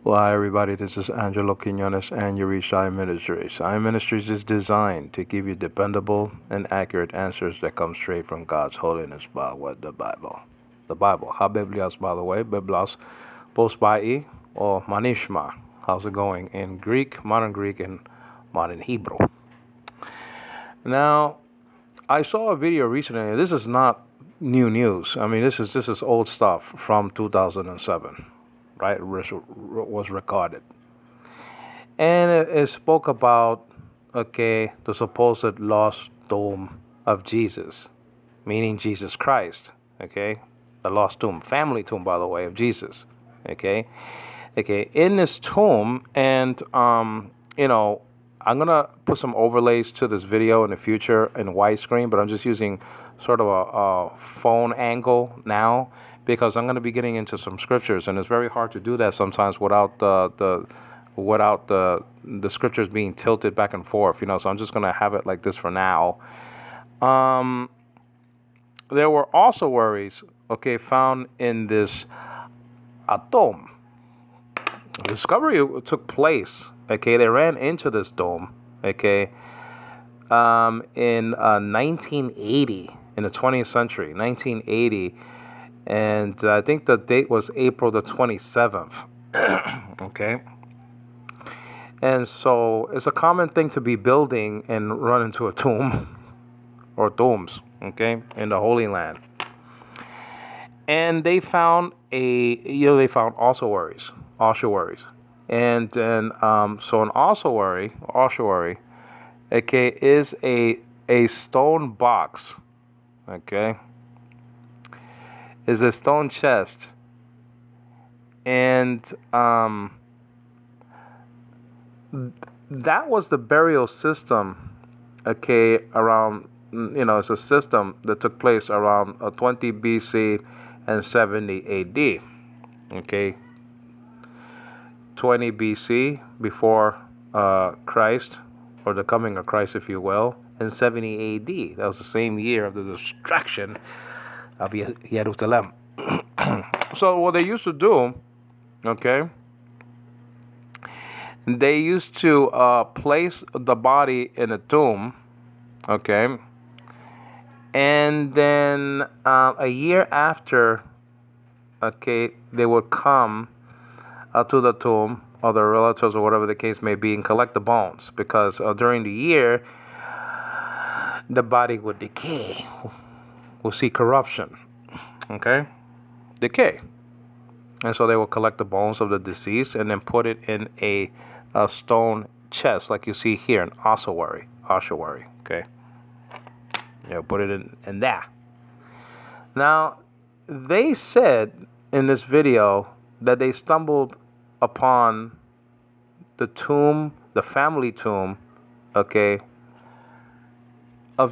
Well, hi everybody, this is Angelo Quinones and you reached I Ministries. I Ministries is designed to give you dependable and accurate answers that come straight from God's holiness by what the Bible. The Bible. Ha Biblios, by the way, Biblos, Pospai, or Manishma. How's it going in Greek, and modern Hebrew? Now, I saw a video recently. This is not new news. I mean, this is old stuff from 2007, right? It was recorded. And it spoke about, the supposed lost tomb of Jesus, meaning Jesus Christ, the lost tomb, family tomb, by the way, of Jesus, in this tomb, and I'm gonna put some overlays to this video in the future in widescreen, but I'm just using sort of a phone angle now because I'm gonna be getting into some scriptures, and it's very hard to do that sometimes without the scriptures being tilted back and forth, so I'm just going to have it like this for now. There were also worries, found in this tomb. Discovery took place, they ran into this dome, in 1980, in the 20th century, 1980, and I think the date was April the 27th, okay? And so it's a common thing to be building and run into a tomb or tombs, in the Holy Land. And they found they found ossuaries. And then, so an ossuary, is a stone box, is a stone chest. And, that was the burial system, around, it's a system that took place around 20 BC and 70 AD, 20 BC before Christ, or the coming of Christ, if you will, and 70 AD. That was the same year of the destruction of Jerusalem. So what they used to do, they used to place the body in a tomb, and then a year after, they would come to the tomb, or their relatives, or whatever the case may be, and collect the bones, because during the year, the body would decay, will see corruption, decay. And so they will collect the bones of the deceased and then put it in a stone chest, like you see here, an ossuary, put it in that. Now, they said in this video that they stumbled upon the tomb, the family tomb, of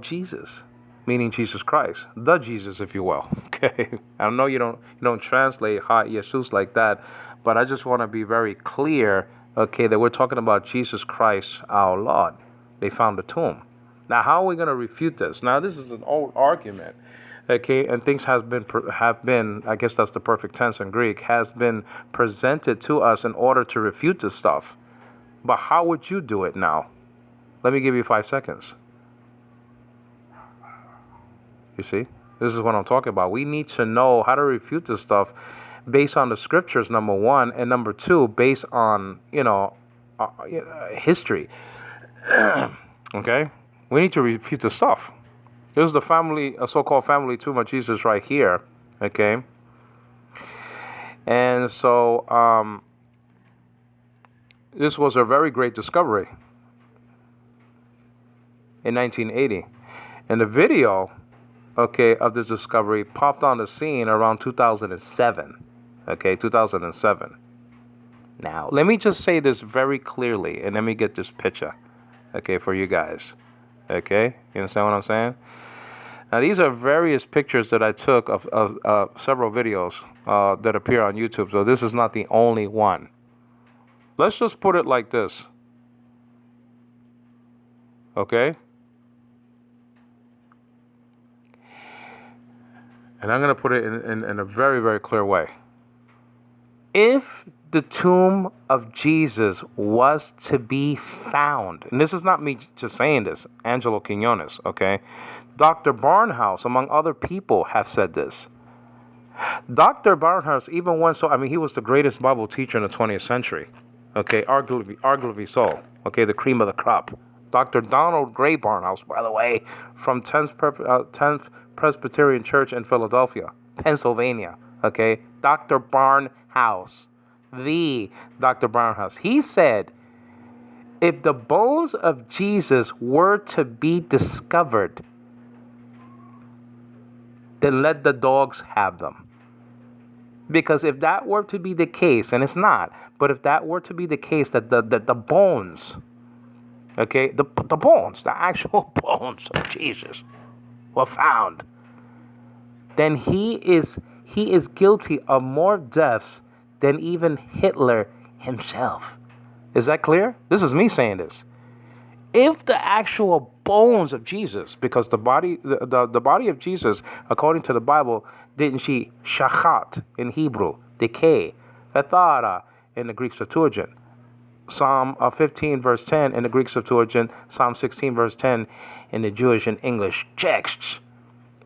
Jesus, meaning Jesus Christ, the Jesus, if you will. I know you don't translate Ha Jesus like that, but I just want to be very clear, that we're talking about Jesus Christ, our Lord. They found the tomb. Now, how are we going to refute this? Now, this is an old argument, and things have been, I guess that's the perfect tense in Greek, has been presented to us in order to refute this stuff. But how would you do it now? Let me give you 5 seconds. You see? This is what I'm talking about. We need to know how to refute this stuff based on the scriptures, number one, and number two, based on, history. We need to refute the stuff. This is the family, a so-called family tomb of Jesus right here, And so, this was a very great discovery in 1980. And the video, of this discovery popped on the scene around 2007, 2007. Now, let me just say this very clearly, and let me get this picture, for you guys, you understand what I'm saying? Now, these are various pictures that I took of several videos that appear on YouTube, so this is not the only one. Let's just put it like this, And I'm going to put it in a very, very clear way. If the tomb of Jesus was to be found, and this is not me just saying this, Angelo Quinones, okay? Dr. Barnhouse, among other people, have said this. Dr. Barnhouse even went so, I mean, he was the greatest Bible teacher in the 20th century, okay? Arguably so, okay? The cream of the crop. Dr. Donald Gray Barnhouse, by the way, from 10th Presbyterian Church in Philadelphia, Pennsylvania, okay? Dr. Barnhouse, the Dr. Barnhouse. He said, if the bones of Jesus were to be discovered, then let the dogs have them. Because if that were to be the case, and it's not, but if that were to be the case, that the bones, okay, the bones, the actual bones of Jesus were found, then he is guilty of more deaths than even Hitler himself. Is that clear? This is me saying this. If the actual bones of Jesus, because the body of Jesus, according to the Bible, didn't she shachat in Hebrew, decay, fethara in the Greek Septuagint, Psalm 15 verse 10 in the Greek Septuagint, Psalm 16 verse 10 in the Jewish and English texts.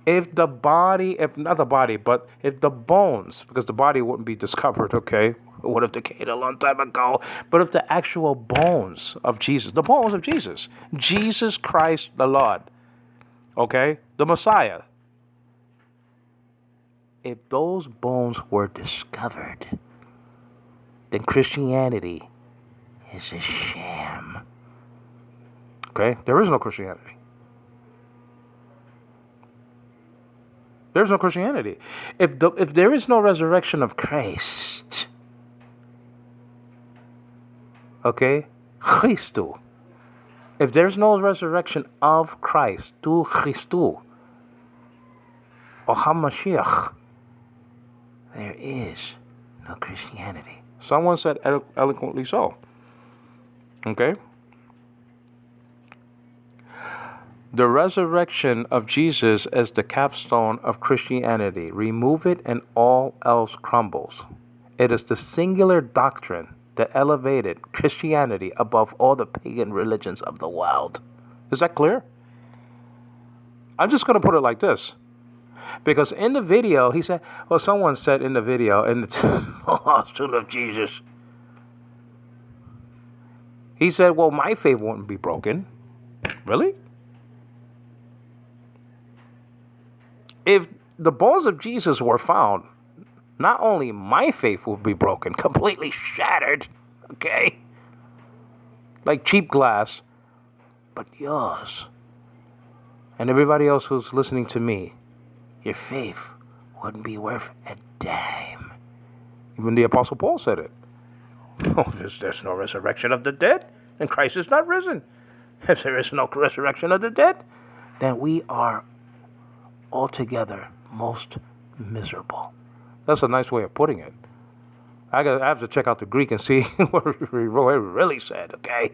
If the body, if not the body, but if the bones, because the body wouldn't be discovered, okay, it would have decayed a long time ago, but if the actual bones of Jesus, the bones of Jesus, Jesus Christ the Lord, okay, the Messiah, if those bones were discovered, then Christianity is a sham. Okay, there is no Christianity. There's no Christianity. If there is no resurrection of Christ, okay, Christu. If there's no resurrection of Christ, tu Christu, or HaMashiach, there is no Christianity. Someone said eloquently so. Okay? The resurrection of Jesus is the capstone of Christianity. Remove it and all else crumbles. It is the singular doctrine that elevated Christianity above all the pagan religions of the world. Is that clear? I'm just going to put it like this. Because in the video, he said, well, someone said in the video, in the tomb of Jesus, he said, well, my faith won't be broken. Really? If the bones of Jesus were found, not only my faith would be broken, completely shattered, okay, like cheap glass, but yours and everybody else who's listening to me, your faith wouldn't be worth a dime. Even the Apostle Paul said it. Oh, there's no resurrection of the dead, and Christ is not risen. If there is no resurrection of the dead, then we are altogether most miserable. That's a nice way of putting it. I have to check out the Greek and see what it really said, okay?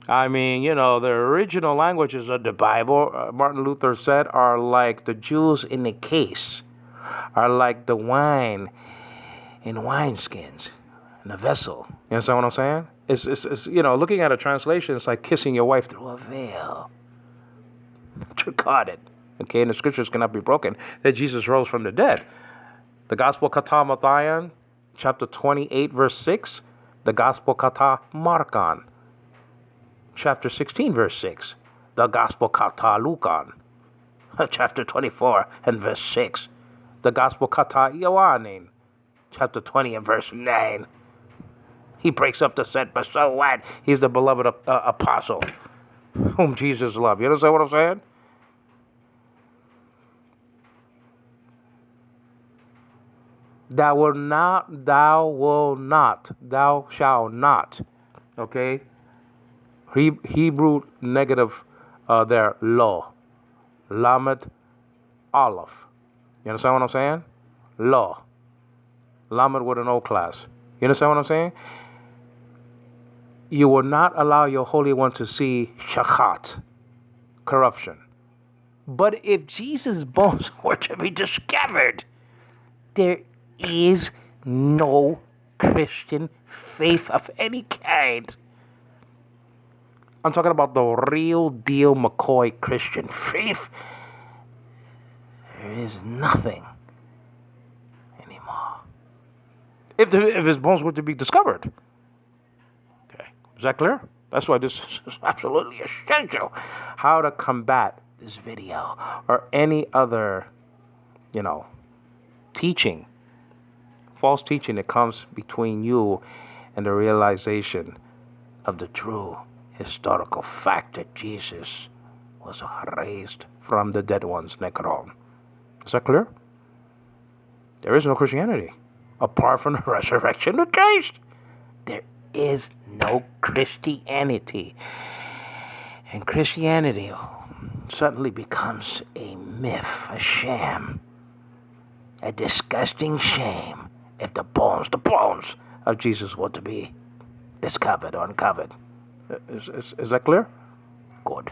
I mean, you know, the original languages of the Bible, Martin Luther said, are like the jewels in a case, are like the wine in wineskins, in a vessel. You understand what I'm saying? It's you know, looking at a translation, it's like kissing your wife through a veil. Tricarded. Okay, and the scriptures cannot be broken, that Jesus rose from the dead. The Gospel Kata Mathayan, chapter 28, verse 6. The Gospel Kata Markan, chapter 16, verse 6. The Gospel Kata Lukan, chapter 24 and verse 6. The Gospel Kata Yohanan, chapter 20 and verse 9. He breaks up the set, but so what? He's the beloved apostle whom Jesus loved. You understand what I'm saying? Thou shalt not. Okay? Hebrew negative there, lo. Lamed Aleph. You understand what I'm saying? Lo. Lamed with an O class. You understand what I'm saying? You will not allow your Holy One to see shachat, corruption. But if Jesus' bones were to be discovered, there is no Christian faith of any kind. I'm talking about the real deal McCoy Christian faith. There is nothing anymore. If his bones were to be discovered. Okay, is that clear? That's why this is absolutely essential. How to combat this video or any other, teaching, false teaching that comes between you and the realization of the true historical fact that Jesus was raised from the dead ones, Necron. Is that clear? There is no Christianity apart from the resurrection of Christ. There is no Christianity. And Christianity suddenly becomes a myth, a sham, a disgusting shame if the bones of Jesus were to be discovered or uncovered. Is that clear? Good.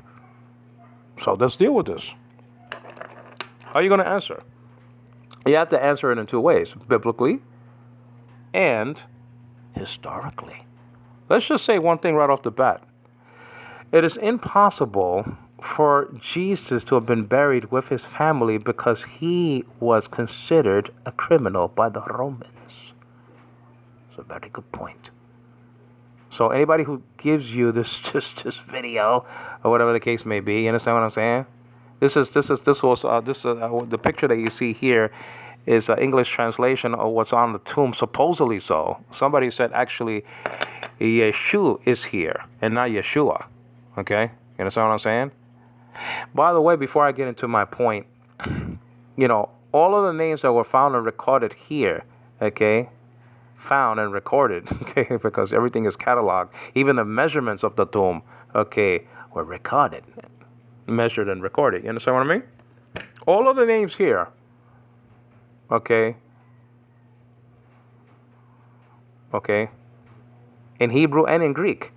So let's deal with this. How are you going to answer? You have to answer it in two ways, biblically and historically. Let's just say one thing right off the bat. It is impossible for Jesus to have been buried with his family because he was considered a criminal by the Romans. It's a very good point. So anybody who gives you this video or whatever the case may be, you understand what I'm saying? The picture that you see here is an English translation of what's on the tomb, supposedly so. Somebody said actually Yeshua is here and not Yeshua. Okay? You understand what I'm saying? By the way, before I get into my point, all of the names that were found and recorded here, okay, found and recorded, okay, because everything is cataloged. Even the measurements of the tomb, okay, were recorded, measured and recorded. You understand what I mean? All of the names here, okay, in Hebrew and in Greek,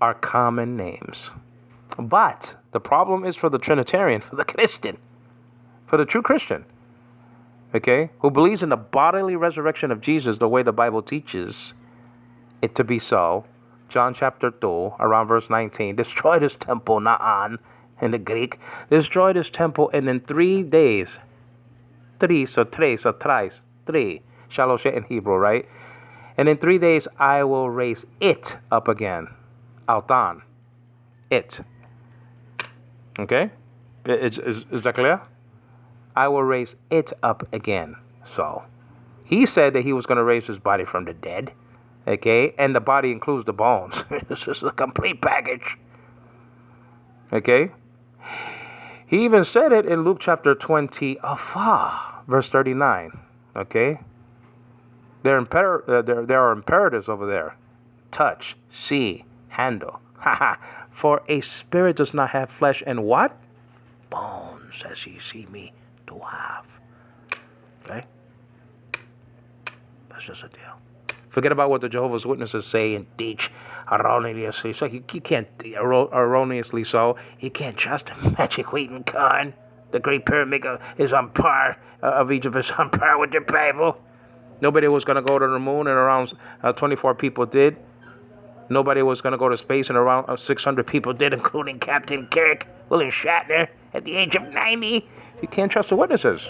are common names. But the problem is for the Trinitarian, for the Christian, for the true Christian, okay, who believes in the bodily resurrection of Jesus the way the Bible teaches it to be so. John chapter 2, around verse 19, destroy this temple, na'an, in the Greek. Destroy this temple, and in 3 days, thrice, shalosh in Hebrew, right? And in 3 days, I will raise it up again. Autan, it. Okay? Is that clear? I will raise it up again. So, he said that he was going to raise his body from the dead. Okay? And the body includes the bones. This is a complete package. Okay? He even said it in Luke chapter 20, verse 39. Okay? There are imperatives over there. Touch, see, handle. For a spirit does not have flesh and what? Bones, as ye see me to have. Okay? That's just a deal. Forget about what the Jehovah's Witnesses say and teach erroneously. So you can't, erroneously so, you can't trust a magic wheaten corn. The Great Pyramid is on par, of Egypt is on par with the Bible. Nobody was going to go to the moon, and around 24 people did. Nobody was going to go to space, and around 600 people did, including Captain Kirk, William Shatner, at the age of 90. You can't trust the witnesses.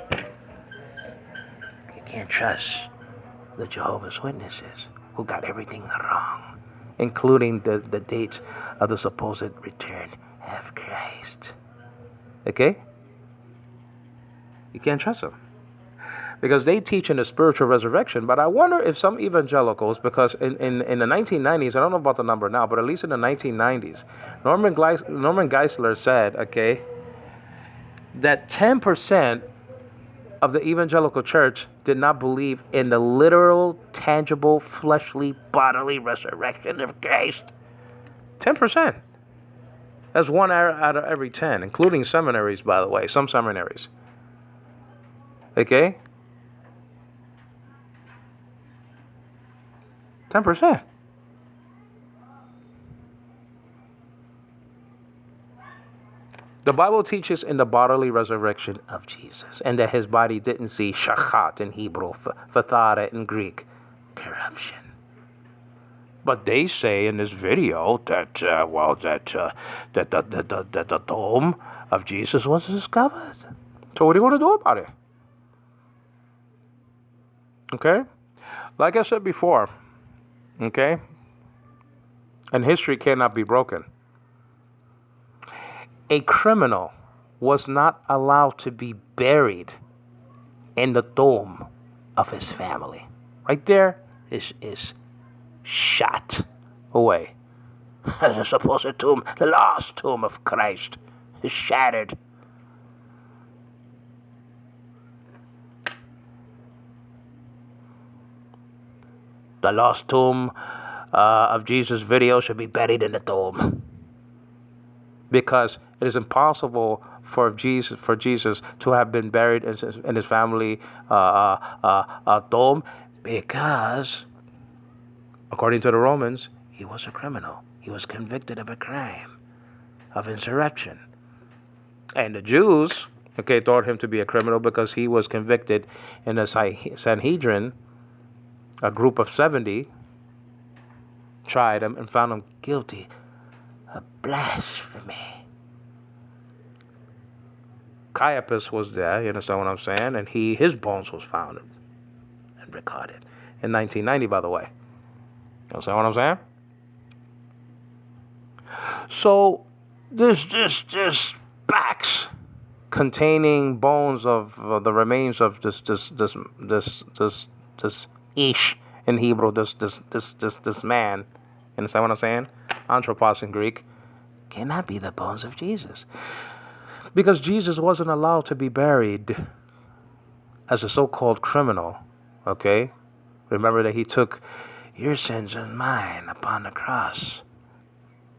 You can't trust the Jehovah's Witnesses, who got everything wrong, including the dates of the supposed return of Christ. Okay? You can't trust them. Because they teach in the spiritual resurrection. But I wonder if some evangelicals, because in the 1990s, I don't know about the number now, but at least in the 1990s, Norman Geisler said, okay, that 10% of the evangelical church did not believe in the literal, tangible, fleshly, bodily resurrection of Christ. 10%. That's 1 out of every 10, including seminaries, by the way, some seminaries. Okay? 10%. The Bible teaches in the bodily resurrection of Jesus, and that his body didn't see shachat in Hebrew, fathara in Greek, corruption. But they say in this video that that the tomb of Jesus was discovered. So what do you want to do about it? Okay, like I said before. Okay, and history cannot be broken. A criminal was not allowed to be buried in the tomb of his family. Right there is shot away. The supposed tomb, the lost tomb of Christ, is shattered. The lost tomb of Jesus video should be buried in the tomb. Because it is impossible for Jesus to have been buried in his family tomb, because, according to the Romans, he was a criminal. He was convicted of a crime of insurrection. And the Jews, thought him to be a criminal because he was convicted in the Sanhedrin. A group of 70 tried him and found him guilty of blasphemy. Caiaphas was there, you understand what I'm saying? And his bones was found and recorded in 1990, by the way. You understand what I'm saying? So this box containing bones of the remains of this ish in Hebrew, this man. You understand what I'm saying? Anthropos in Greek, cannot be the bones of Jesus. Because Jesus wasn't allowed to be buried as a so-called criminal, okay? Remember that he took your sins and mine upon the cross.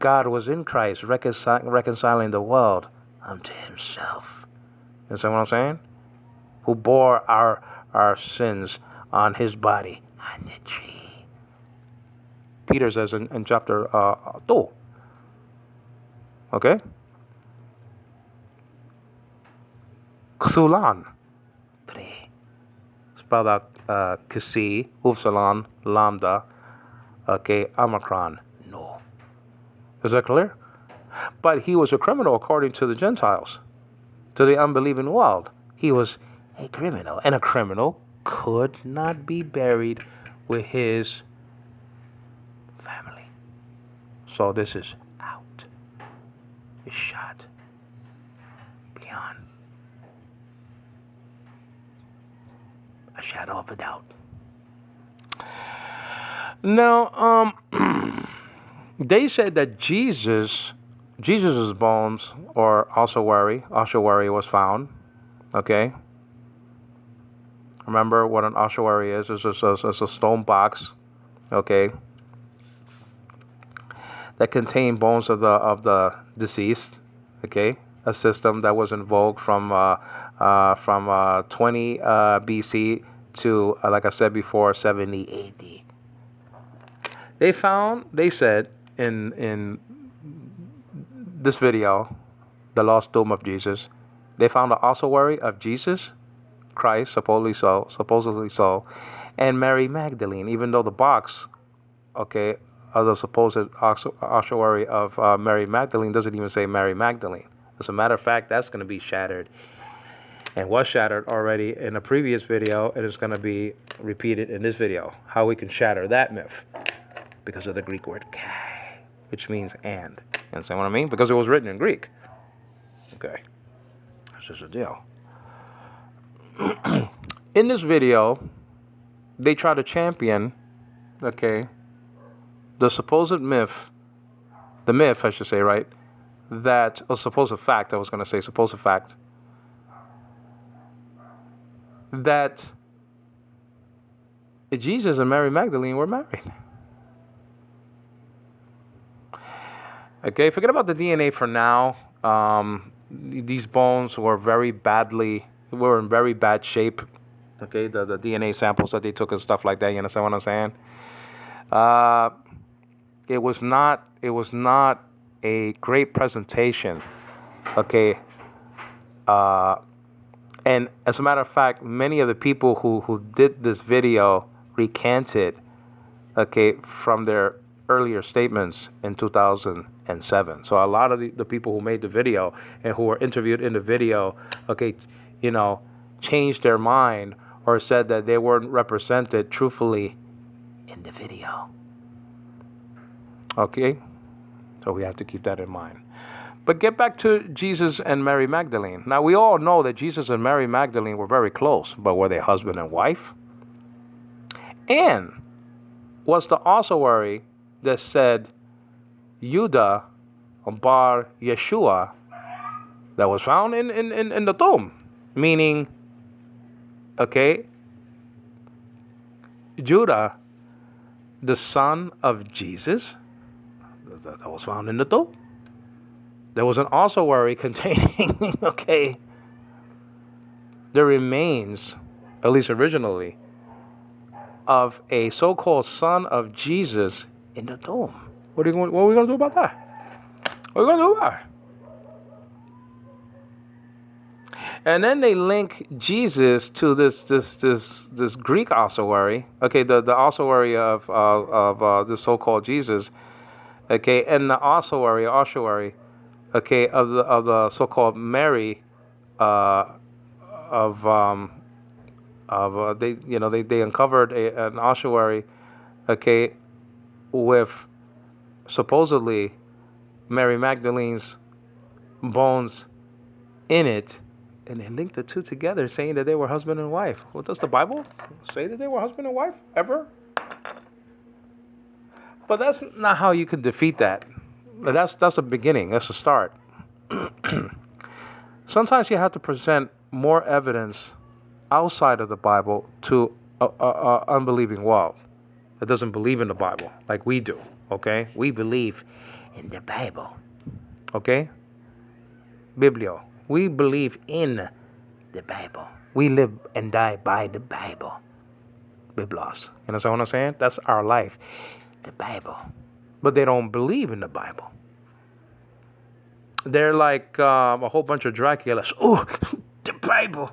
God was in Christ reconciling the world unto himself. You understand what I'm saying? Who bore our sins on his body on the tree. Peter says in chapter 2. Okay? Xulan 3. Spelled out Kasi, Upsilon, Lambda, Omicron. No. Is that clear? But he was a criminal according to the Gentiles, to the unbelieving world. He was a criminal, and a criminal could not be buried with his family. So this is out. It's shot beyond a shadow of a doubt. Now, they said that Jesus's bones, or ossuary was found. Okay. Remember what an ossuary is? It's a stone box, okay, that contained bones of the deceased, okay, a system that was in vogue from 20 BC to, like I said before, 70 AD. They said in this video, the lost tomb of Jesus, they found the ossuary of Jesus Christ, supposedly so, and Mary Magdalene, even though the box, of the supposed ossuary of Mary Magdalene doesn't even say Mary Magdalene. As a matter of fact, that's going to be shattered, and was shattered already in a previous video, and it's going to be repeated in this video, how we can shatter that myth, because of the Greek word kai, which means and. You understand what I mean? Because it was written in Greek. Okay. That's just a deal. In this video, they try to champion, the supposed myth, the myth, I should say, right? That, a supposed fact, that Jesus and Mary Magdalene were married. Okay, forget about the DNA for now. These bones were in very bad shape. Okay, the DNA samples that they took and stuff like that. You understand what I'm saying? It was not a great presentation Okay. And as a matter of fact, many of the people who did this video recanted, okay, from their earlier statements in 2007. So a lot of the people who made the video and who were interviewed in the video, okay, changed their mind or said that they weren't represented truthfully in the video. Okay? So we have to keep that in mind. But get back to Jesus and Mary Magdalene. Now, we all know that Jesus and Mary Magdalene were very close, but were they husband and wife? And was the ossuary that said Judah bar Yeshua that was found in the tomb? Meaning, okay, Judah, the son of Jesus, that was found in the tomb. There was an ossuary containing, okay, the remains, at least originally, of a so-called son of Jesus in the tomb. What are we going to do about that? What are we going to do about it? And then they link Jesus to this Greek ossuary, okay, the ossuary of the so-called Jesus, okay, and the ossuary, okay, of the so-called Mary, they uncovered an ossuary, okay, with supposedly Mary Magdalene's bones in it, and they linked the two together, saying that they were husband and wife. Well, does the Bible say that they were husband and wife ever? But that's not how you can defeat that. That's a beginning. That's a start. Sometimes you have to present more evidence outside of the Bible to an unbelieving world that doesn't believe in the Bible like we do. Okay, we believe in the Bible. Okay, Biblio. We believe in the Bible. We live and die by the Bible. Biblos. You understand what I'm saying? That's our life. The Bible. But they don't believe in the Bible. They're like a whole bunch of Draculas. Oh, the Bible.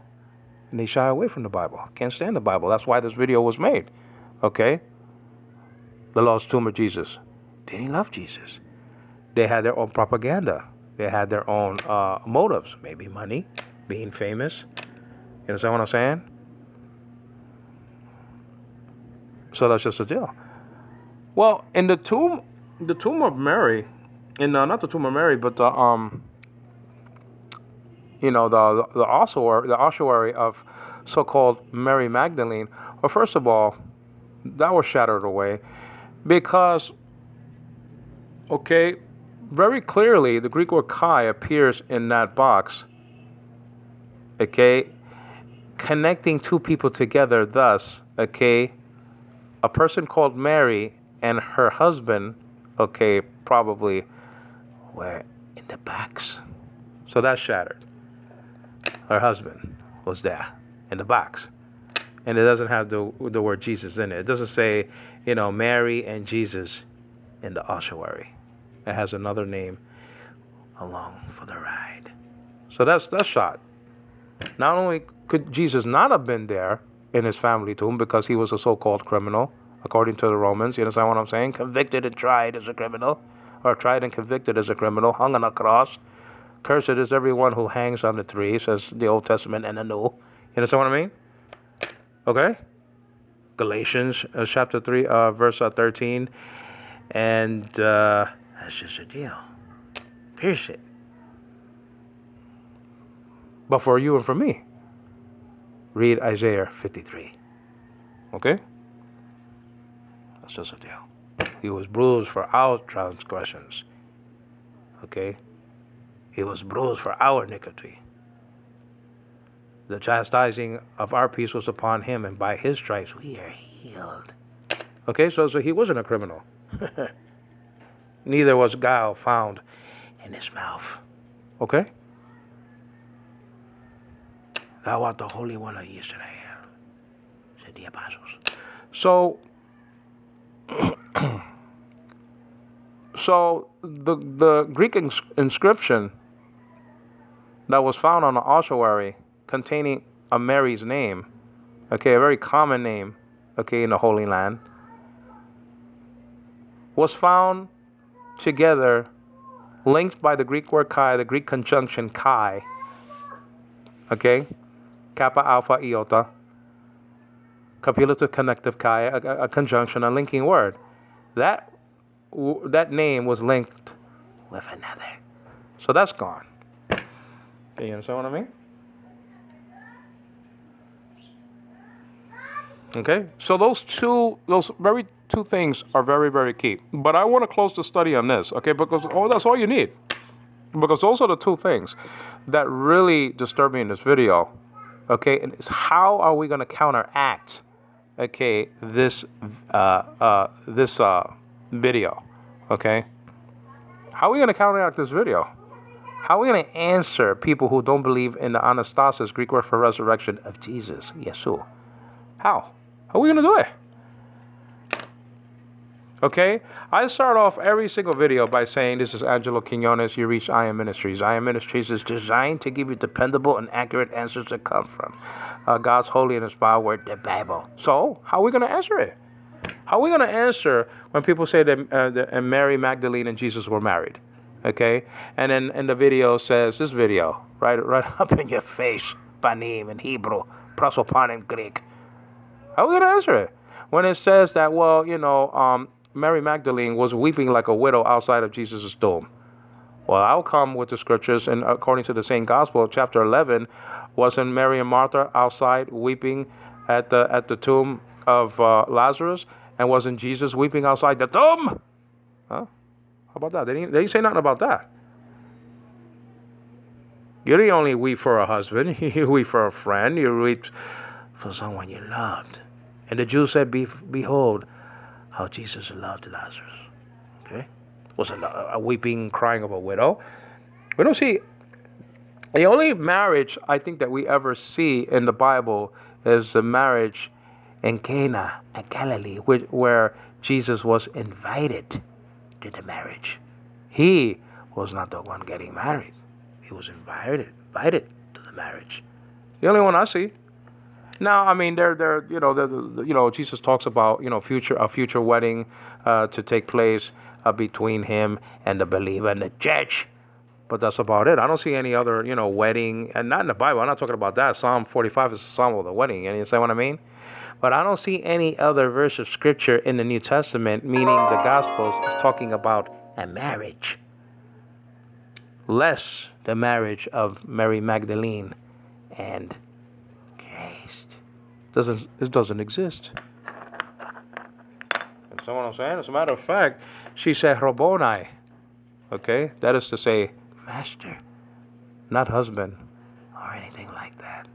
And they shy away from the Bible. Can't stand the Bible. That's why this video was made. Okay? The lost tomb of Jesus. They didn't love Jesus. They had their own propaganda. They had their own motives. Maybe money, being famous. You understand what I'm saying? So that's just the deal. Well, in the tomb of Mary, not the tomb of Mary, but the ossuary of so-called Mary Magdalene. Well, first of all, that was shattered away because, okay, very clearly the Greek word kai appears in that box. Okay, connecting two people together. Thus, okay, a person called Mary and her husband, okay, probably were in the box. So that's shattered. Her husband was there in the box. And it doesn't have the word Jesus in it. It doesn't say, Mary and Jesus in the ossuary. It has another name along for the ride. So that's shot. Not only could Jesus not have been there in his family tomb because he was a so-called criminal, according to the Romans, you understand what I'm saying? Convicted and tried as a criminal, or tried and convicted as a criminal, hung on a cross. Cursed is everyone who hangs on the tree, says the Old Testament and the New. You understand what I mean? Okay? Galatians chapter 3, verse 13. And that's just a deal. Pierce it. But for you and for me, read Isaiah 53. Okay? That's just a deal. He was bruised for our transgressions. Okay? He was bruised for our iniquity. The chastising of our peace was upon him, and by his stripes we are healed. Okay, so he wasn't a criminal. Neither was guile found in his mouth. Okay? Thou art the Holy One of Israel, said the apostles. So, the Greek inscription, that was found on an ossuary containing a Mary's name, okay, a very common name, okay, in the Holy Land, was found together, linked by the Greek word chi, the Greek conjunction chi, okay, kappa, alpha, iota, copulative connective chi, a conjunction, a linking word. That name was linked with another. So that's gone. Okay, you understand what I mean? Okay, so those two things are very, very key. But I want to close the study on this, okay, because that's all you need. Because those are the two things that really disturb me in this video, okay, and it's how are we going to counteract, okay, this video, okay? How are we going to counteract this video? How are we going to answer people who don't believe in the anastasis, Greek word for resurrection, of Jesus, Yeshua? How? How are we going to do it? Okay? I start off every single video by saying, this is Angelo Quinones, you reach I Am Ministries. I Am Ministries is designed to give you dependable and accurate answers that come from God's holy and inspired word, the Bible. So, how are we going to answer it? How are we going to answer when people say that Mary Magdalene and Jesus were married? Okay? And then in the video says, this video, right up in your face, panim in Hebrew, prosopon in Greek. How are we going to answer it? When it says that, well, Mary Magdalene was weeping like a widow outside of Jesus' tomb. Well, I'll come with the scriptures, and according to the same gospel, chapter 11, wasn't Mary and Martha outside weeping at the tomb of Lazarus? And wasn't Jesus weeping outside the tomb? Huh? How about that? They didn't say nothing about that. You didn't only weep for a husband. You weep for a friend. You weep for someone you loved. And the Jews said, behold, how Jesus loved Lazarus. Okay? Wasn't a weeping, crying of a widow. We don't see, the only marriage I think that we ever see in the Bible is the marriage in Cana at Galilee, where Jesus was invited to the marriage. He was not the one getting married. He was invited to the marriage. The only one I see. Now, I mean, Jesus talks about, a future wedding to take place between him and the believer and the church. But that's about it. I don't see any other, wedding, and not in the Bible. I'm not talking about that. Psalm 45 is the Psalm of the wedding. You understand what I mean? But I don't see any other verse of scripture in the New Testament, meaning the Gospels, is talking about a marriage. Less the marriage of Mary Magdalene and It doesn't exist. That's what I'm saying. As a matter of fact, she said Rabboni. Okay? That is to say, master, not husband, or anything like that.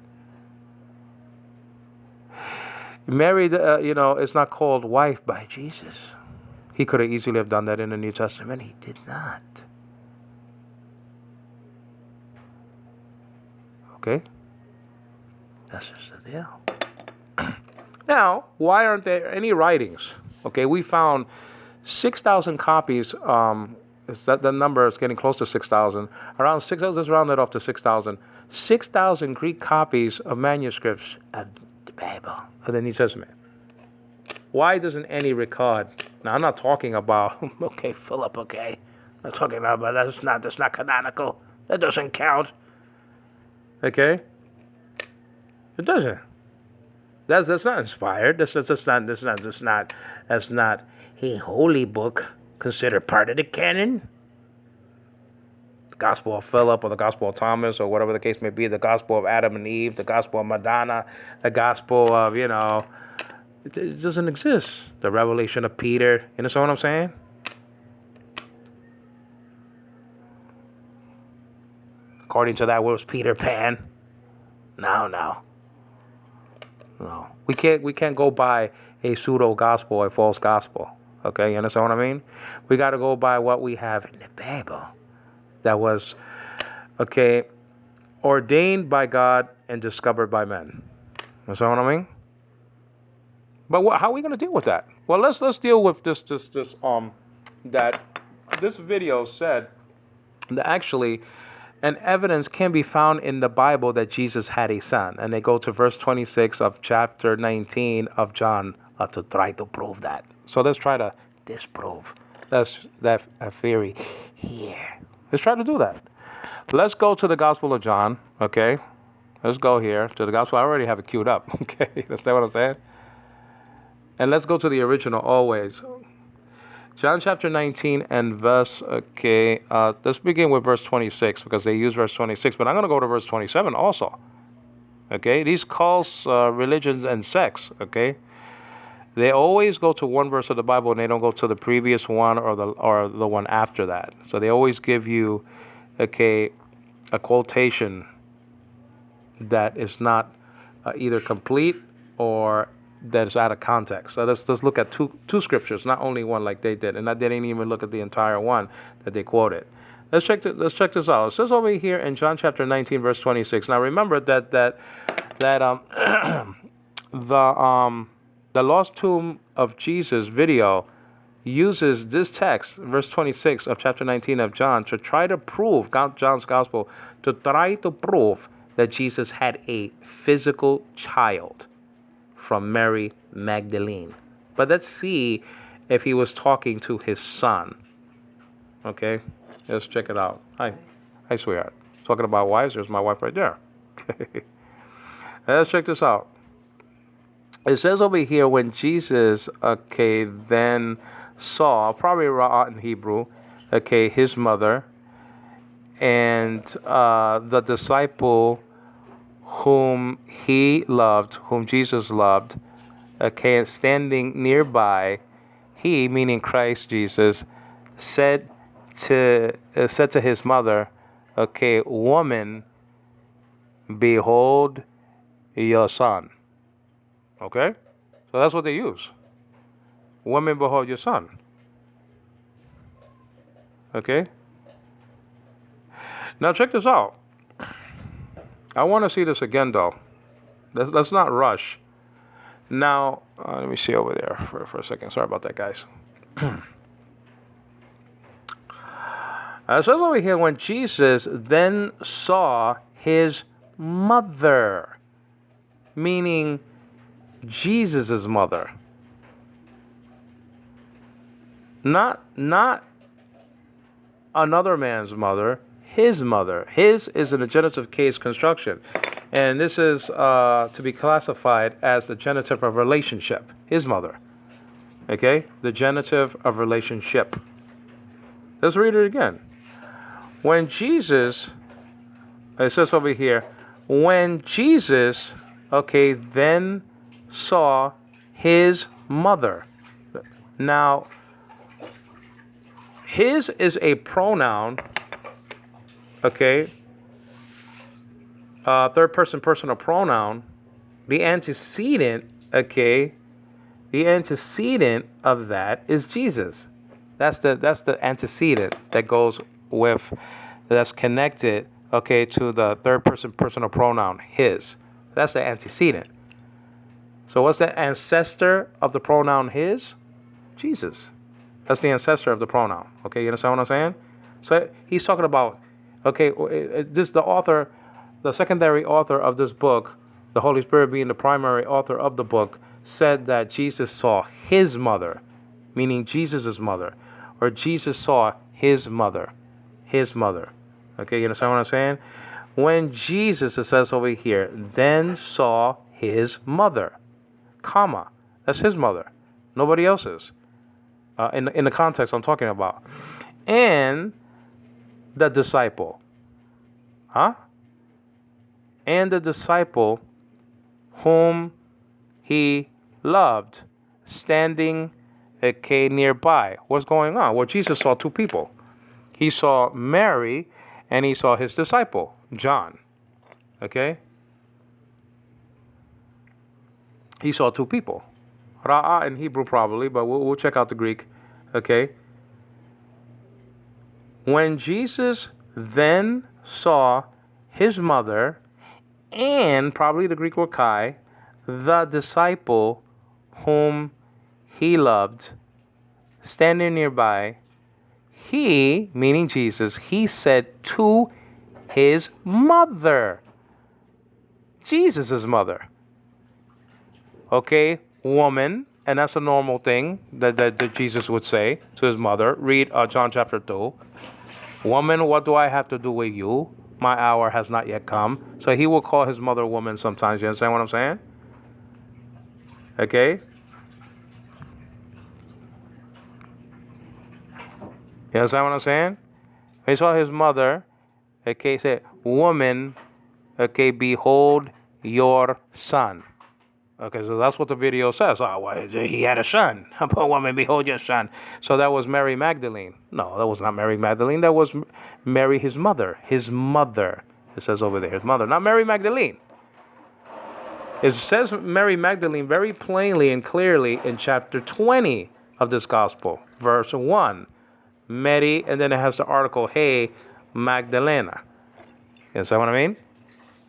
Mary, is not called wife by Jesus. He could have easily have done that in the New Testament. He did not. Okay? That's just the deal. Now, why aren't there any writings? Okay, we found 6,000 copies. The number is getting close to 6,000. Around 6,000, let's round it off to 6,000. 6,000 Greek copies of manuscripts of the Bible, of the New Testament. Why doesn't any record? Now, I'm not talking about, okay, Philip, okay. I'm not talking about, that's not canonical. That doesn't count. Okay? It doesn't. That's not inspired. That's not a holy book considered part of the canon. The Gospel of Philip or the Gospel of Thomas or whatever the case may be, the Gospel of Adam and Eve, the Gospel of Madonna, the Gospel of, it doesn't exist. The Revelation of Peter, you understand what I'm saying? According to that, was Peter Pan? No. We can't go by a pseudo gospel, a false gospel. Okay, you understand what I mean? We got to go by what we have in the Bible that was, ordained by God and discovered by men. You understand what I mean? But how are we going to deal with that? Well, let's deal with this that this video said that actually And evidence can be found in the Bible that Jesus had a son. And they go to verse 26 of chapter 19 of John to try to prove that. So let's try to disprove that theory here. Let's try to do that. Let's go to the Gospel of John, okay? Let's go here to the Gospel. I already have it queued up, okay? That's what I'm saying? And let's go to the original always. John chapter 19 and verse, okay, let's begin with verse 26 because they use verse 26, but I'm going to go to verse 27 also. Okay, these calls religions and sects, okay? They always go to one verse of the Bible and they don't go to the previous one or the one after that. So they always give you, okay, a quotation that is not either complete or that is out of context. So let's look at two scriptures, not only one like they did, and I didn't even look at the entire one that they quoted. Let's check this out. It says over here in John chapter 19, verse 26. Now remember that the lost tomb of Jesus video uses this text, verse 26 of chapter 19 of John, to try to prove John's gospel, to try to prove that Jesus had a physical child from Mary Magdalene. But let's see if he was talking to his son. Okay, let's check it out. Hi, sweetheart. Talking about wives, there's my wife right there. Okay, let's check this out. It says over here when Jesus, okay, then saw, probably Ra'ah in Hebrew, okay, his mother, and the disciple whom he loved, whom Jesus loved, okay, standing nearby, he, meaning Christ Jesus, said to his mother, okay, woman, behold your son. Okay, so that's what they use. Woman, behold your son. Okay. Now check this out. I want to see this again, though. Let's not rush. Now, let me see over there for a second. Sorry about that, guys. It says over here, when Jesus then saw his mother, meaning Jesus' mother. Not another man's mother, his mother. His is in a genitive case construction. And this is to be classified as the genitive of relationship. His mother. Okay? The genitive of relationship. Let's read it again. When Jesus, it says over here, when Jesus, okay, then saw his mother. Now, his is a pronoun, okay, third person personal pronoun. The antecedent, okay, the antecedent of that is Jesus. That's the antecedent that goes with, that's connected, okay, to the third person personal pronoun, his. That's the antecedent. So what's the ancestor of the pronoun his? Jesus. That's the ancestor of the pronoun. Okay, you understand what I'm saying? So he's talking about, okay, this the author, the secondary author of this book, the Holy Spirit being the primary author of the book, said that Jesus saw his mother, meaning Jesus' mother, or Jesus saw his mother. His mother. Okay, you understand what I'm saying? When Jesus, it says over here, then saw his mother, comma, that's his mother, nobody else's. In the context I'm talking about, and the disciple, and the disciple whom he loved, standing, okay, nearby. What's going on? Well, Jesus saw two people. He saw Mary, and he saw his disciple, John. Okay? He saw two people. Ra'ah in Hebrew probably, but we'll check out the Greek. Okay? When Jesus then saw his mother, and probably the Greek word kai, the disciple whom he loved, standing nearby, he, meaning Jesus, he said to his mother. Jesus' mother. Okay, woman, and that's a normal thing that Jesus would say to his mother. Read John chapter 2. Woman, what do I have to do with you? My hour has not yet come. So he will call his mother woman sometimes. You understand what I'm saying? Okay? You understand what I'm saying? He saw his mother, okay, say, woman, okay, behold your son. Okay, so that's what the video says. Oh, well, he had a son. But woman, behold your son. So that was Mary Magdalene. No, that was not Mary Magdalene. That was Mary, his mother. His mother. It says over there, his mother. Not Mary Magdalene. It says Mary Magdalene very plainly and clearly in chapter 20 of this gospel, verse 1. Mary, and then it has the article, hey, Magdalena. You understand what I mean?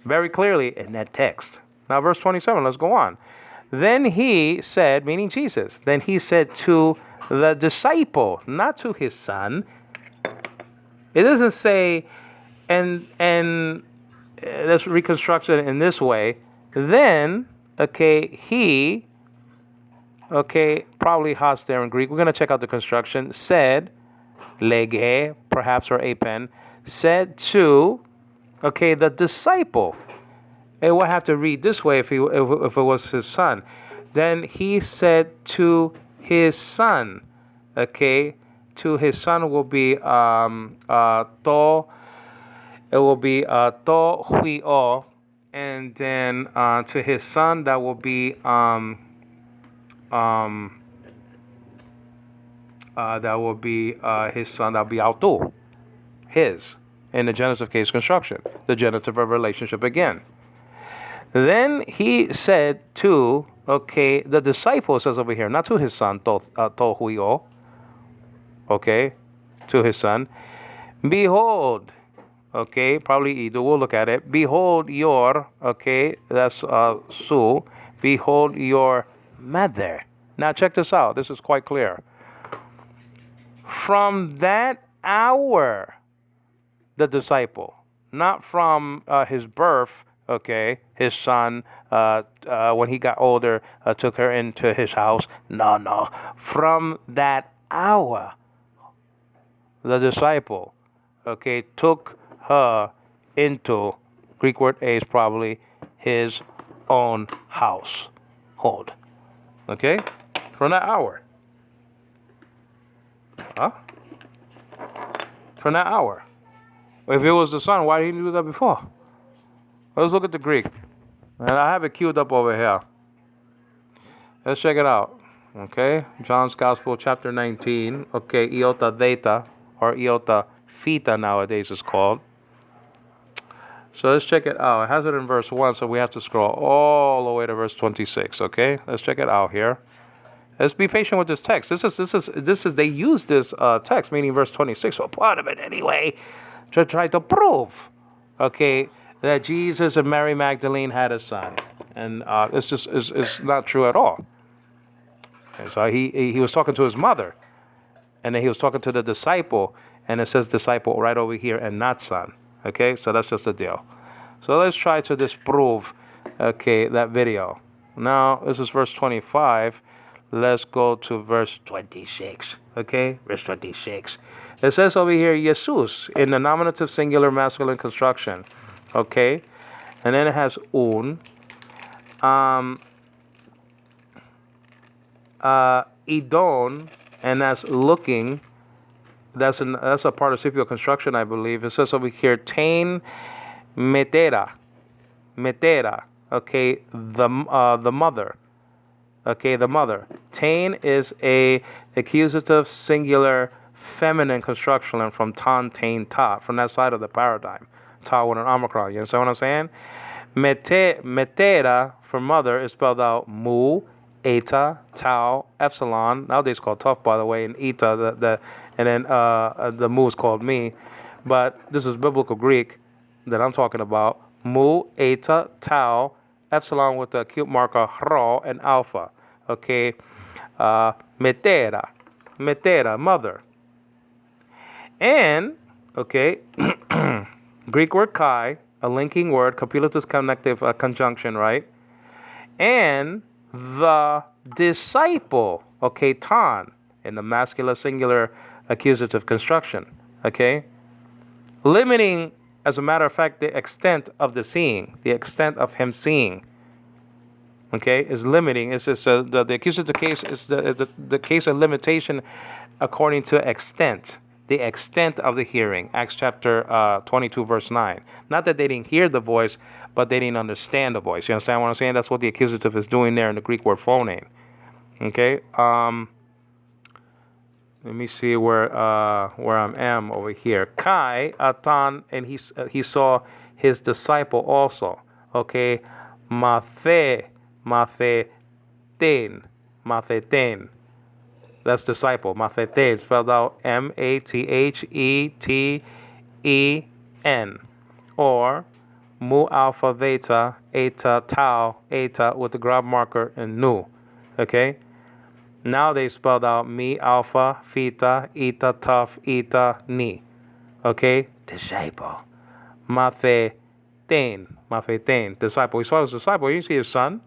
Very clearly in that text. Now, verse 27, let's go on. Then he said, meaning Jesus, then he said to the disciple, not to his son. It doesn't say, and let's reconstruct it in this way. Then, okay, he, okay, probably has there in Greek. We're going to check out the construction. Said, lege, perhaps, or apen, said to, okay, the disciple. It would have to read this way if it was his son. Then he said to his son, okay, to his son will be to, it will be to huio, and then to his son that will be his son, that will be auto, his, in the genitive case construction, the genitive of relationship again. Then he said to, okay, the disciple says over here, not to his son, to huio, okay, to his son, behold, okay, probably Idu, we'll look at it, behold your, okay, that's su, behold your mother. Now check this out, this is quite clear. From that hour, the disciple, not from his birth, okay, his son, when he got older, took her into his house. No. From that hour, the disciple, okay, took her into, Greek word is probably, his own household. Okay? From that hour. Huh? From that hour. If it was the son, why didn't he do that before? Let's look at the Greek. And I have it queued up over here. Let's check it out. Okay, John's Gospel, chapter 19. Okay, iota theta, or iota theta nowadays is called. So let's check it out. It has it in verse 1, so we have to scroll all the way to verse 26. Okay, let's check it out here. Let's be patient with this text. This is they use this text, meaning verse 26, or part of it anyway, to try to prove, okay, that Jesus and Mary Magdalene had a son, and it's not true at all. And so he was talking to his mother, and then he was talking to the disciple, and it says disciple right over here and not son. Okay, so that's just the deal. So let's try to disprove, okay, that video. Now this is verse 25. Let's go to verse 26. Okay, verse 26. It says over here, Jesus in the nominative singular masculine construction. Okay, and then it has un, idon, and that's looking. That's a participial construction, I believe. It says over here, tain metera. Okay, the mother. Okay, the mother. Tain is a accusative singular feminine construction from tan, tain, ta, from that side of the paradigm. Ta with an omicron. You understand what I'm saying? Metera for mother is spelled out mu, eta, tau, epsilon. Nowadays called tough, by the way, and eta, and then the mu is called me. But this is biblical Greek that I'm talking about. Mu, eta, tau, epsilon with the acute marker rho and alpha. Okay, metera, mother. And, okay, Greek word kai, a linking word, copulative connective conjunction, right? And the disciple, okay, ton, in the masculine singular accusative construction, okay? Limiting, as a matter of fact, the extent of the seeing, the extent of him seeing, okay, is limiting. It's just the accusative case is the case of limitation according to extent, the extent of the hearing. Acts chapter 22, verse 9. Not that they didn't hear the voice, but they didn't understand the voice. You understand what I'm saying? That's what the accusative is doing there in the Greek word phoneme. Okay. Let me see where I am over here. Kai atan, and he saw his disciple also. Okay. Mathe Matheten. Matheten. That's disciple. Matheten, spelled out Matheten. Or mu alpha theta, eta tau, eta with the grab marker and nu. Okay? Now they spelled out mi alpha, theta, eta tough, eta ni. Okay? Disciple. Matheten. Disciple. He saw his disciple. He didn't see his son.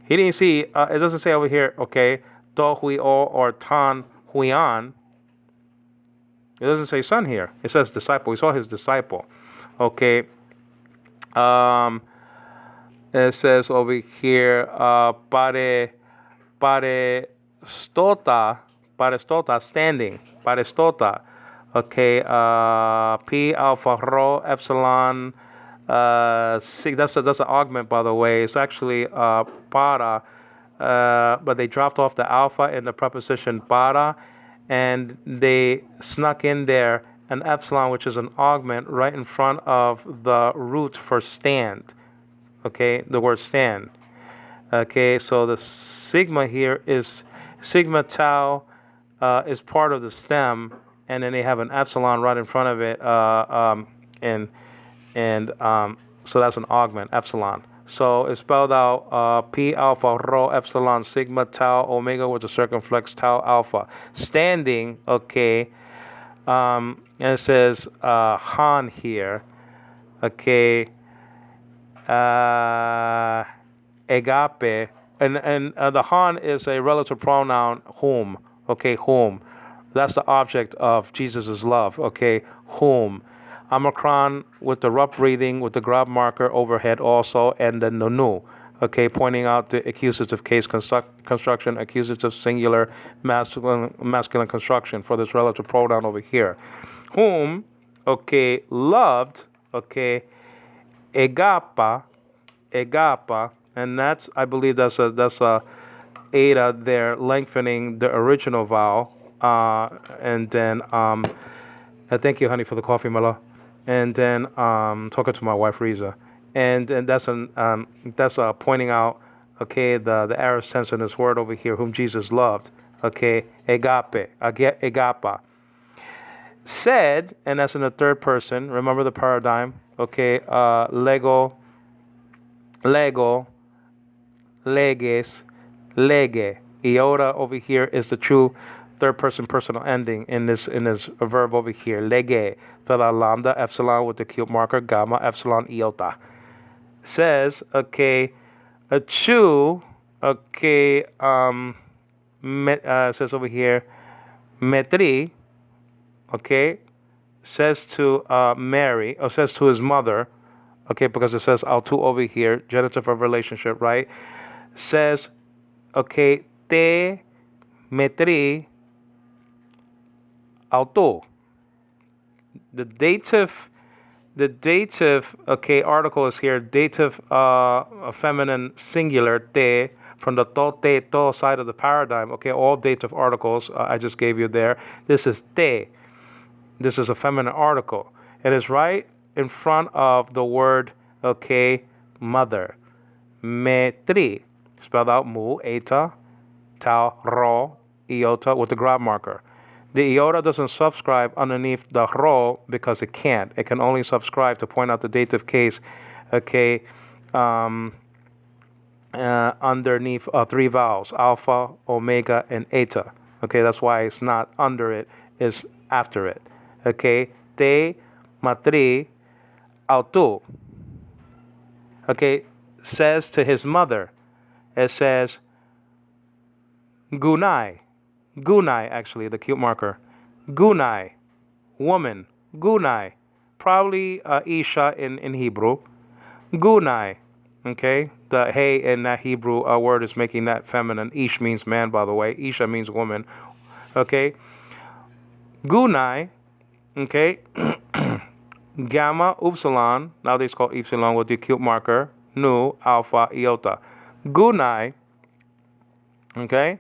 He didn't see, it doesn't say over here, okay, to hui o or tan huian. It doesn't say son here. It says disciple. He saw his disciple. Okay. It says over here, parestota, standing. Parestota. Okay. P alpha rho epsilon. That's an augment, by the way. It's actually para, but they dropped off the alpha in the preposition para, and they snuck in there an epsilon, which is an augment, right in front of the root for stand. Okay, the word stand. Okay, so the sigma here is sigma tau is part of the stem, and then they have an epsilon right in front of it, and so that's an augment, epsilon. So it's spelled out P alpha rho epsilon sigma tau omega with the circumflex tau alpha. Standing, okay, and it says Han here, okay, agape, and the Han is a relative pronoun whom, okay, whom. That's the object of Jesus' love, okay, whom. Omicron with the rough breathing with the grab marker overhead also, and the nunu, okay, pointing out the accusative case construction, accusative singular masculine construction for this relative pronoun over here. Whom, okay, loved, okay, agapa, and that's, I believe that's a eta there, lengthening the original vowel, and then thank you, honey, for the coffee, my love. And then talking to my wife Riza, and that's pointing out, okay, the aorist tense in this word over here, whom Jesus loved, okay, agapa. Said, and that's in the third person. Remember the paradigm, okay, lego, leges, lege. Iota over here is the true third person personal ending in this verb over here. Lege. Lambda epsilon with the cube marker, gamma epsilon iota. Says, okay, a chew, okay, says over here, metri, okay, says to Mary, or says to his mother, okay, because it says autu over here, genitive of relationship, right? Says, okay, te metri autu. The dative, okay, article is here. Dative, feminine singular, te, from the to side of the paradigm. Okay, all dative articles I just gave you there. This is te. This is a feminine article. It is right in front of the word, okay, mother. Metri, spelled out mu, eta, tau, ro, iota with the grab marker. The iota doesn't subscribe underneath the ro because it can't. It can only subscribe to point out the dative case, okay, underneath three vowels, alpha, omega, and eta. Okay, that's why it's not under it, it's after it. Okay, te matri, autu. Okay, says to his mother. It says gunai. Gunai, actually, the cute marker. Gunai, woman. Gunai. Probably Isha in Hebrew. Gunai. Okay, the hey in that Hebrew word is making that feminine. Ish means man, by the way. Isha means woman. Okay, Gunai. Okay, gamma upsilon. Nowadays called epsilon with the cute marker. Nu alpha iota. Gunai. Okay.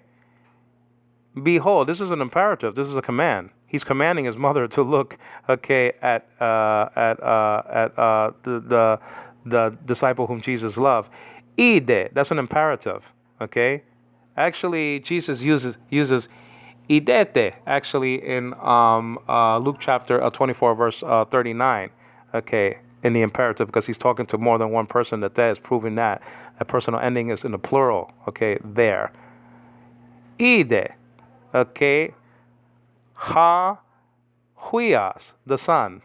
Behold, this is an imperative. This is a command. He's commanding his mother to look, okay, at the disciple whom Jesus loved. Ide, that's an imperative, okay. Actually, Jesus uses idete actually in Luke chapter 24 verse 39, okay, in the imperative, because he's talking to more than one person. That is proving that a personal ending is in the plural, okay, there. Ide. Okay, ha huias, the son.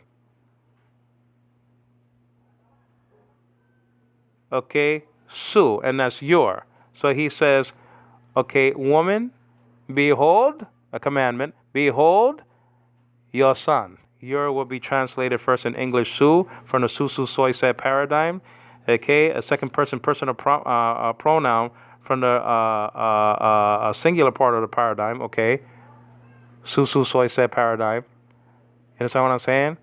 Okay, su, and that's your. So he says, okay, woman, behold, a commandment, behold your son. Your will be translated first in English su, from the su soy se paradigm. Okay, a second person personal pronoun from the singular part of the paradigm. Okay. Su soy se paradigm. You understand what I'm saying?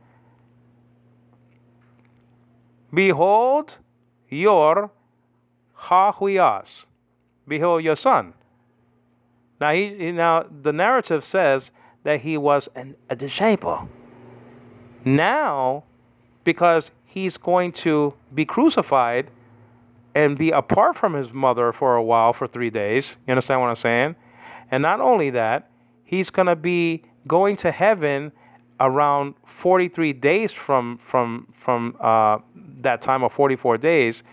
Behold your hahuias. Behold your son. Now now the narrative says that he was a disciple. Now, because he's going to be crucified and be apart from his mother for a while, for 3 days. You understand what I'm saying? And not only that, he's going to be going to heaven around 43 days from that time of 44 days.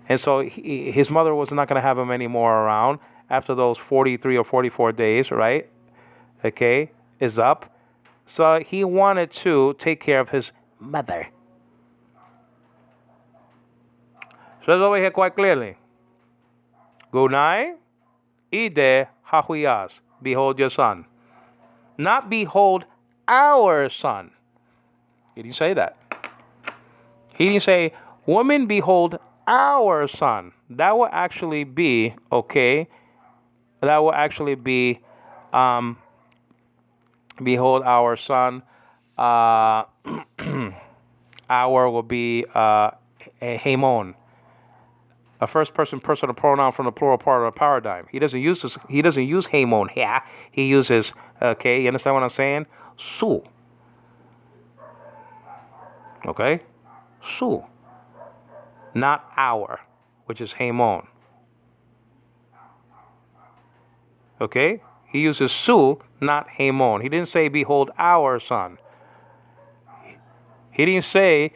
And so his mother was not going to have him anymore around after those 43 or 44 days, right? Okay, is up. So he wanted to take care of his mother. Says over here quite clearly. Gunai, ide hahuias. Behold your son. Not behold our son. He didn't say that. He didn't say, woman, behold our son. That will actually be, okay, that will actually be, behold our son. Our will be Hamon, a first person personal pronoun from the plural part of the paradigm. He doesn't use this, he doesn't use Hamon here. He uses, okay, you understand what I'm saying? Su. Okay? Su. Not our, which is Hamon. Okay? He uses su, not Hamon. He didn't say, behold our son. He didn't say,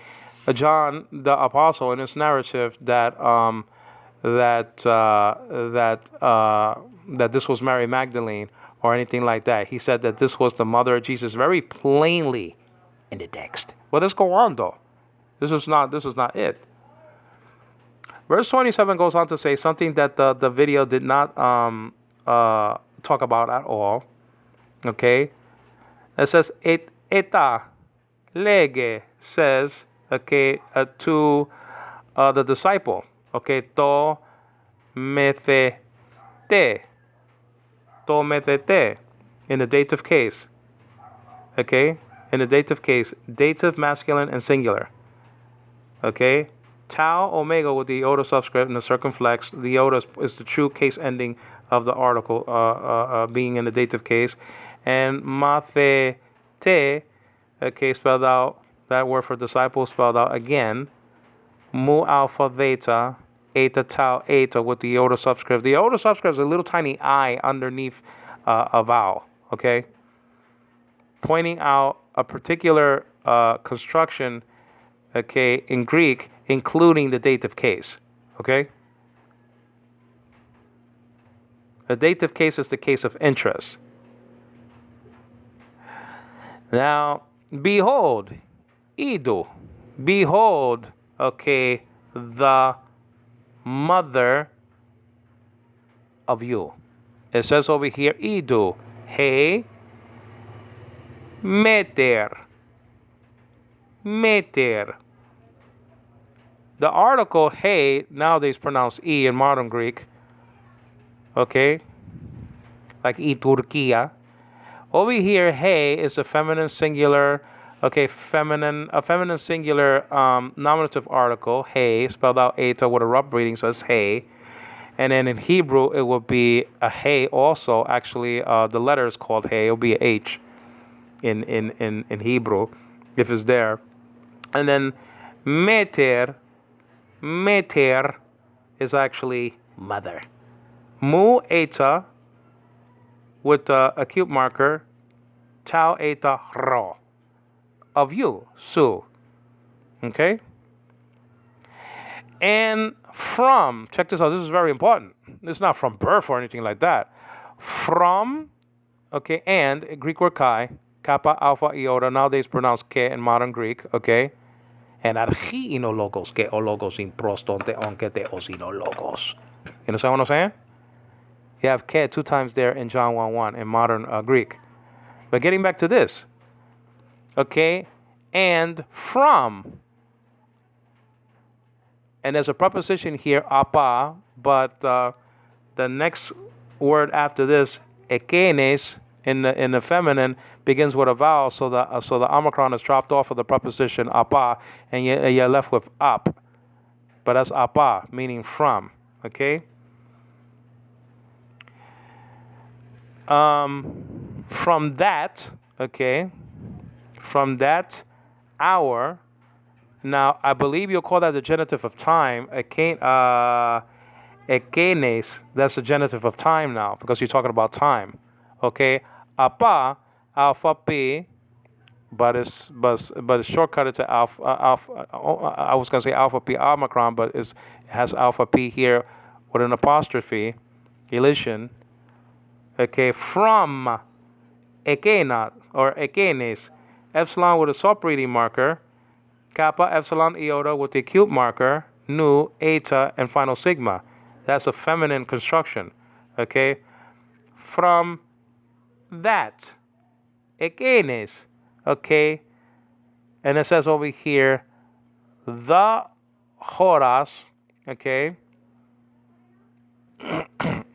John the apostle in his narrative, that that this was Mary Magdalene or anything like that. He said that this was the mother of Jesus very plainly in the text. Well, let's go on though. This is not it. Verse 27 goes on to say something that the video did not talk about at all. Okay, it says eta lege, says, okay, to the disciple. Okay, to metete, in the dative case. Okay, in the dative case, dative masculine and singular. Okay, tau omega with the iota subscript and the circumflex. The iota is the true case ending of the article, being in the dative case, and mathe te, okay, spelled out, that word for disciple spelled out again, mu alpha theta, eta tau eta with the iota subscript. The iota subscript is a little tiny I underneath a vowel, okay, pointing out a particular construction, okay, in Greek, including the dative case, okay? The dative case is the case of interest. Now, behold, Idu. Behold, okay, the mother of you. It says over here, Idu. Hey, meter. Meter. The article hey nowadays pronounced E in modern Greek. Okay? Like I Turquia. Over here, hey is a feminine singular, okay, a feminine singular nominative article, hey, spelled out eta with a rough breathing, so it's hey. And then in Hebrew, it will be a hey also. Actually, the letter is called hey. It will be a H in Hebrew, if it's there. And then meter is actually mother. Mu eta with the acute marker, tau eta ro, of you, su. Okay? And from, check this out, this is very important. It's not from birth or anything like that. From, okay, and, Greek word kai, kappa, alpha, iota, nowadays pronounced ke in modern Greek, okay? And archi logos, ke o logos in prostonte onke te osino logos. You understand what I'm saying? You have ke 2 times there in John 1:1 in modern Greek. But getting back to this, okay, and from, and there's a preposition here, apa, but the next word after this, ekenes, in the feminine, begins with a vowel, so the omicron is dropped off of the preposition apa, and you're left with up. But that's apa, meaning from, okay? From that, okay, from that hour. Now, I believe you'll call that the genitive of time. Ekenes, that's the genitive of time now, because you're talking about time. Okay, apa, alpha p, but it's shortcutted to alpha. I was gonna say alpha p omicron, but it has alpha p here with an apostrophe, elision. Okay, from ekena or ekenes, epsilon with a soft reading marker, kappa, epsilon, iota with the acute marker, nu, eta, and final sigma. That's a feminine construction. Okay, from that, ekenes. Okay, and it says over here, the horas. Okay.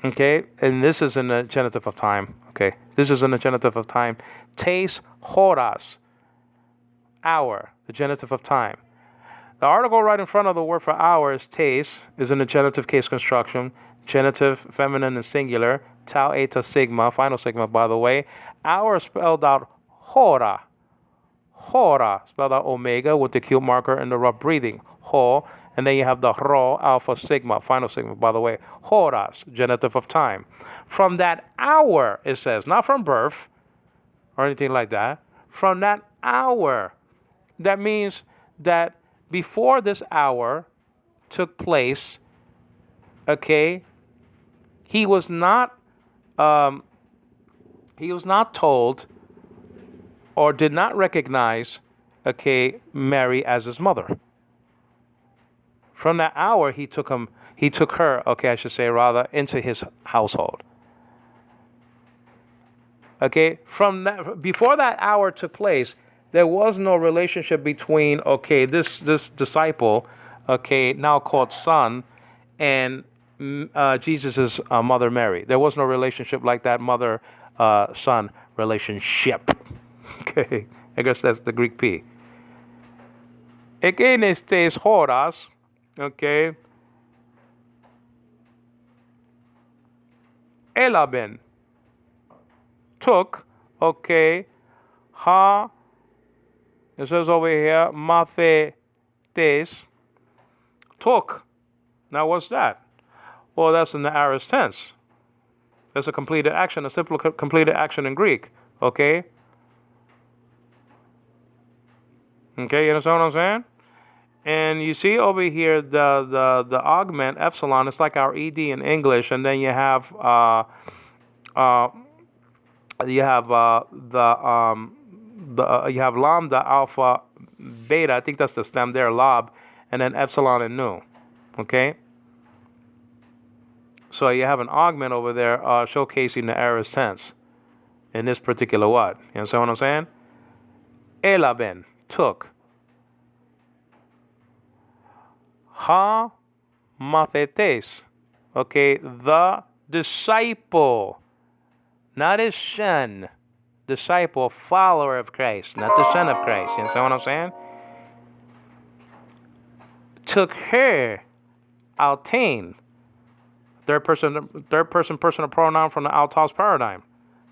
Okay, and this is in the genitive of time. Okay, this is in the genitive of time. Tes horas, hour, the genitive of time. The article right in front of the word for hour is tes, is in the genitive case construction. Genitive, feminine, and singular. Tau, eta, sigma, final sigma, by the way. Hour spelled out hora. Hora, spelled out omega with the acute marker and the rough breathing. Ho. And then you have the rho, alpha, sigma, final sigma, by the way. Horas, genitive of time. From that hour, it says, not from birth or anything like that. From that hour. That means that before this hour took place, okay, he was not told or did not recognize, okay, Mary as his mother. From that hour, he took her, okay, I should say rather, into his household. Okay, from that, before that hour took place, there was no relationship between, okay, this disciple, okay, now called son, and Jesus' mother Mary. There was no relationship like that mother-son relationship. Okay, I guess that's the Greek P. Ekenestes horas, okay, elaben, took, okay, ha, it says over here, mathetes, took. Now what's that? Well, that's in the aorist tense. That's a completed action, a simple completed action in Greek, okay? Okay, you understand what I'm saying? And you see over here the augment epsilon. It's like our ed in English, and then you have you have lambda, alpha, beta, I think that's the stem there, lob, and then epsilon and nu. Okay? So you have an augment over there showcasing the aorist tense in this particular what? You understand what I'm saying? Elaben, took. Ha mathetes. Okay, the disciple. Not his son. Disciple, follower of Christ, not the son of Christ. You understand what I'm saying? Took her, altain. Third person personal pronoun from the altos paradigm.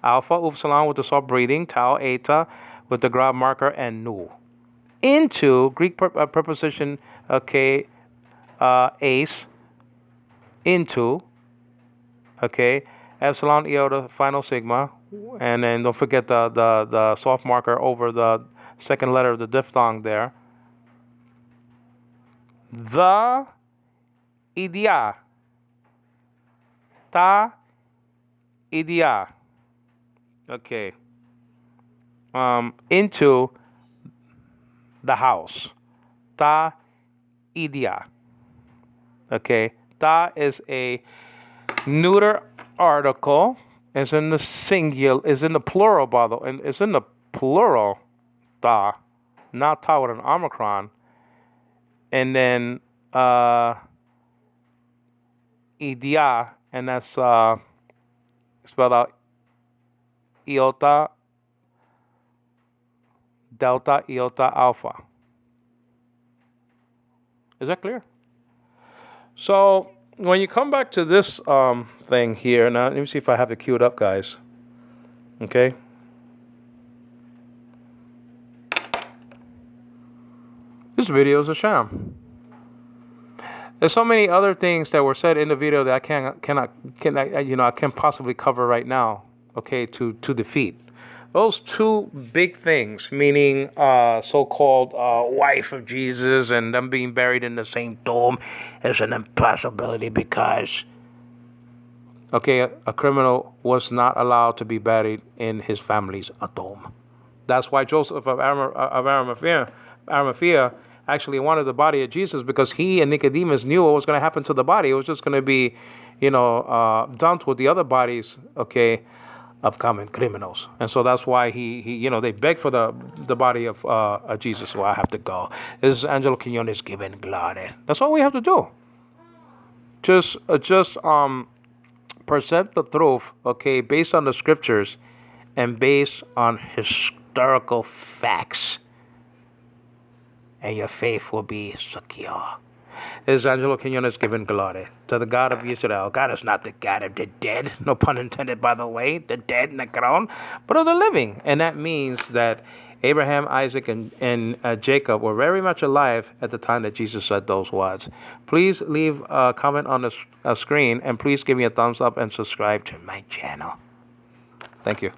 Alpha, upsilon with the soft breathing, tau, eta with the grab marker, and nu. Into Greek preposition, okay, ace, into, okay, epsilon, iota, final sigma, and then don't forget the soft marker over the second letter of the diphthong there. The idea. Ta idea. Okay. Into the house. Ta idea. Okay. Ta is a neuter article. Is in the singular. Is in the plural, by the way. And it's in the plural. Ta, not ta with an omicron. And then idea, and that's spelled out iota, delta, iota, alpha. Is that clear? So when you come back to this thing here, now let me see if I have it queued up, guys. Okay. This video is a sham. There's so many other things that were said in the video that I can't possibly cover right now. Okay, to defeat those two big things, meaning so-called wife of Jesus and them being buried in the same tomb, is an impossibility because, okay, a criminal was not allowed to be buried in his family's tomb. That's why Joseph of Arimathea actually wanted the body of Jesus, because he and Nicodemus knew what was going to happen to the body. It was just going to be, dumped with the other bodies, okay, of common criminals. And so that's why he they begged for the body of Jesus. Well, I have to go. This is Angelo Quinones giving glory. That's all we have to do. Just present the truth, okay, based on the scriptures and based on historical facts. And your faith will be secure. This is Angelo Quinones giving glory to the God of Israel. God is not the God of the dead, no pun intended, by the way, the dead, necron, but of the living. And that means that Abraham, Isaac, and Jacob were very much alive at the time that Jesus said those words. Please leave a comment on the screen, and please give me a thumbs up and subscribe to my channel. Thank you.